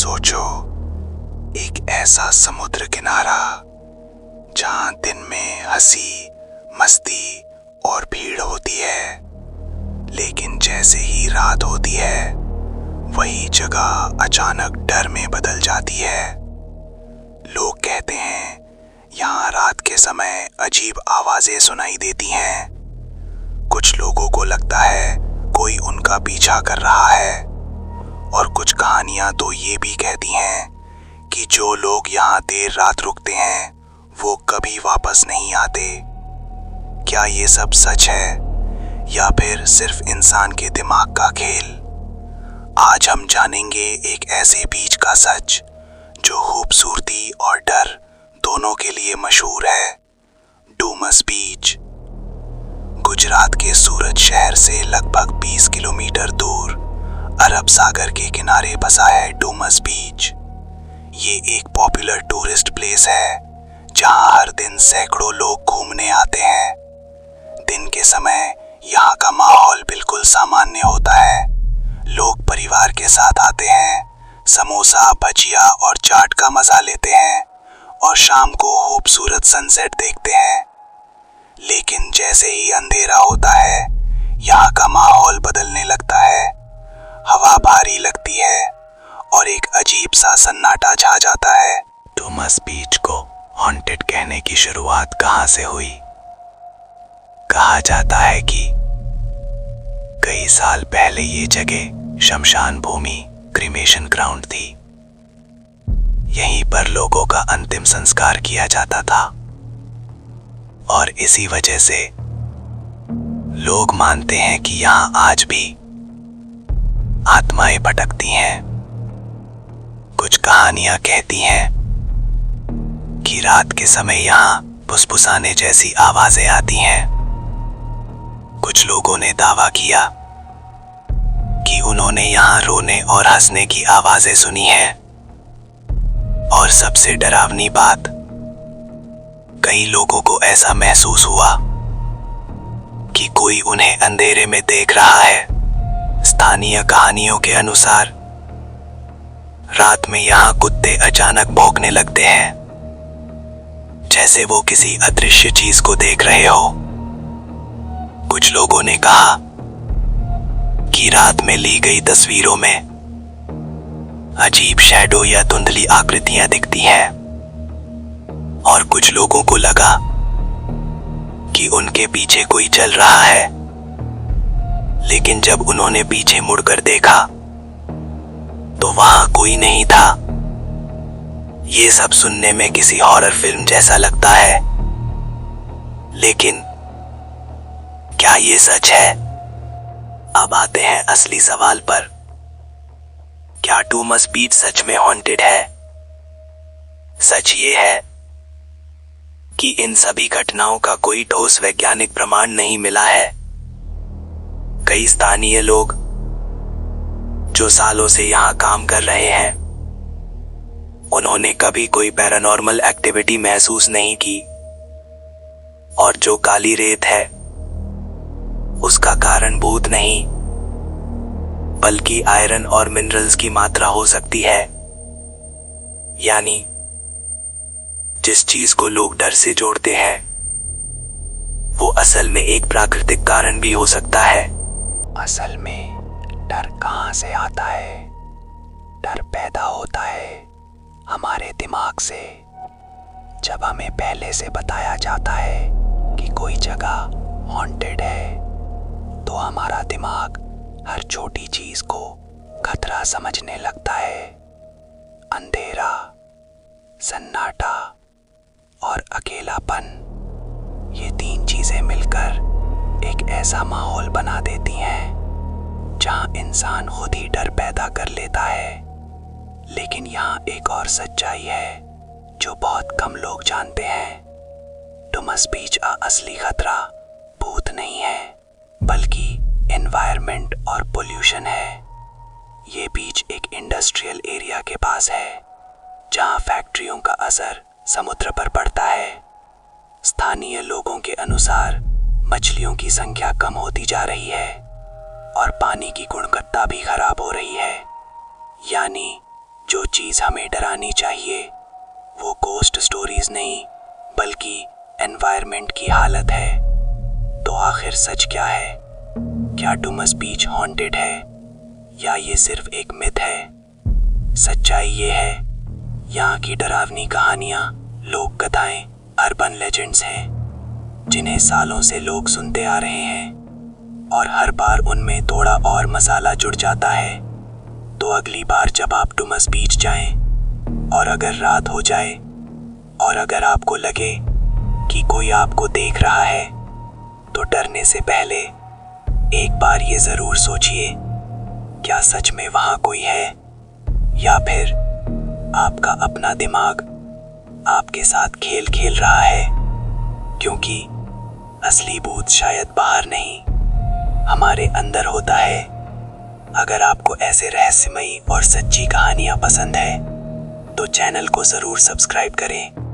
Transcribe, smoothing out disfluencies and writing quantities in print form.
सोचो, एक ऐसा समुद्र किनारा जहां दिन में हंसी, मस्ती और भीड़ होती है, लेकिन जैसे ही रात होती है वही जगह अचानक डर में बदल जाती है। लोग कहते हैं यहाँ रात के समय अजीब आवाजें सुनाई देती हैं। कुछ लोगों को लगता है कोई उनका पीछा कर रहा है, और कुछ कहानियां तो ये भी कहती हैं कि जो लोग यहाँ देर रात रुकते हैं वो कभी वापस नहीं आते। क्या ये सब सच है या फिर सिर्फ इंसान के दिमाग का खेल? आज हम जानेंगे एक ऐसे बीच का सच जो खूबसूरती और डर दोनों के लिए मशहूर है, डूमस बीच। गुजरात के सूरत शहर से लगभग 20 किलोमीटर दूर अरब सागर के किनारे बसा है डूमस बीच। ये एक पॉपुलर टूरिस्ट प्लेस है जहां हर दिन सैकड़ों लोग घूमने आते हैं। दिन के समय यहाँ का माहौल बिल्कुल सामान्य होता है। लोग परिवार के साथ आते हैं, समोसा, भजिया और चाट का मजा लेते हैं और शाम को खूबसूरत सनसेट देखते हैं। लेकिन जैसे ही अंधेरा होता है यहाँ का माहौल बदलने लगता है। हवा भारी लगती है और एक अजीब सा सन्नाटा छा जाता है। डूमस बीच को हॉन्टेड कहने की शुरुआत कहाँ से हुई? कहा जाता है कि कई साल पहले ये जगह शमशान भूमि, क्रीमेशन ग्राउंड थी। यहीं पर लोगों का अंतिम संस्कार किया जाता था और इसी वजह से लोग मानते हैं कि यहाँ आज भी आत्माएं भटकती हैं। कुछ कहानियां कहती हैं कि रात के समय यहाँ फुसफुसाने जैसी आवाजें आती हैं। कुछ लोगों ने दावा किया कि उन्होंने यहाँ रोने और हंसने की आवाजें सुनी हैं। और सबसे डरावनी बात, कई लोगों को ऐसा महसूस हुआ कि कोई उन्हें अंधेरे में देख रहा है। स्थानीय कहानियों के अनुसार रात में यहाँ कुत्ते अचानक भौंकने लगते हैं, जैसे वो किसी अदृश्य चीज को देख रहे हो। कुछ लोगों ने कहा कि रात में ली गई तस्वीरों में अजीब शैडो या धुंधली आकृतियां दिखती हैं, और कुछ लोगों को लगा कि उनके पीछे कोई चल रहा है। लेकिन जब उन्होंने पीछे मुड़कर देखा तो वहां कोई नहीं था। ये सब सुनने में किसी हॉरर फिल्म जैसा लगता है, लेकिन क्या ये सच है? अब आते हैं असली सवाल पर। क्या डूमस बीच सच में हॉन्टेड है? सच ये है कि इन सभी घटनाओं का कोई ठोस वैज्ञानिक प्रमाण नहीं मिला है। कई स्थानीय लोग जो सालों से यहाँ काम कर रहे हैं, उन्होंने कभी कोई पैरानॉर्मल एक्टिविटी महसूस नहीं की। और जो काली रेत है उसका कारण भूत नहीं बल्कि आयरन और मिनरल्स की मात्रा हो सकती है। यानी जिस चीज को लोग डर से जोड़ते हैं वो असल में एक प्राकृतिक कारण भी हो सकता है। असल में डर कहाँ से आता है? डर पैदा होता है हमारे दिमाग से। जब हमें पहले से बताया जाता है कि कोई जगह हॉन्टेड है तो हमारा दिमाग हर छोटी चीज को खतरा समझने लगता है। अंधेरा, सन्नाटा और अकेलापन, ये तीन चीजें मिलकर एक ऐसा माहौल बना देती हैं जहां इंसान खुद ही डर पैदा कर लेता है। लेकिन यहाँ एक और सच्चाई है जो बहुत कम लोग जानते हैं। डूमस बीच का असली खतरा भूत नहीं है बल्कि एनवायरनमेंट और पोल्यूशन है। ये बीच एक इंडस्ट्रियल एरिया के पास है जहां फैक्ट्रियों का असर समुद्र पर पड़ता है। स्थानीय लोगों के अनुसार मछलियों की संख्या कम होती जा रही है और पानी की गुणवत्ता भी खराब हो रही है। यानी जो चीज़ हमें डरानी चाहिए वो गोस्ट स्टोरीज नहीं बल्कि एनवायरनमेंट की हालत है। तो आखिर सच क्या है? क्या डुमस बीच हॉन्टेड है या ये सिर्फ एक मिथ है? सच्चाई ये है, यहाँ की डरावनी कहानियाँ, लोक कथाएं, अर्बन लेजेंड्स हैं जिन्हें सालों से लोग सुनते आ रहे हैं और हर बार उनमें थोड़ा और मसाला जुड़ जाता है। तो अगली बार जब आप डुमस बीच जाएं और अगर रात हो जाए और अगर आपको लगे कि कोई आपको देख रहा है तो डरने से पहले एक बार ये ज़रूर सोचिए, क्या सच में वहाँ कोई है या फिर आपका अपना दिमाग आपके साथ खेल खेल रहा है? क्योंकि असली भूत शायद बाहर नहीं, हमारे अंदर होता है। अगर आपको ऐसे रहस्यमयी और सच्ची कहानियाँ पसंद है तो चैनल को ज़रूर सब्सक्राइब करें।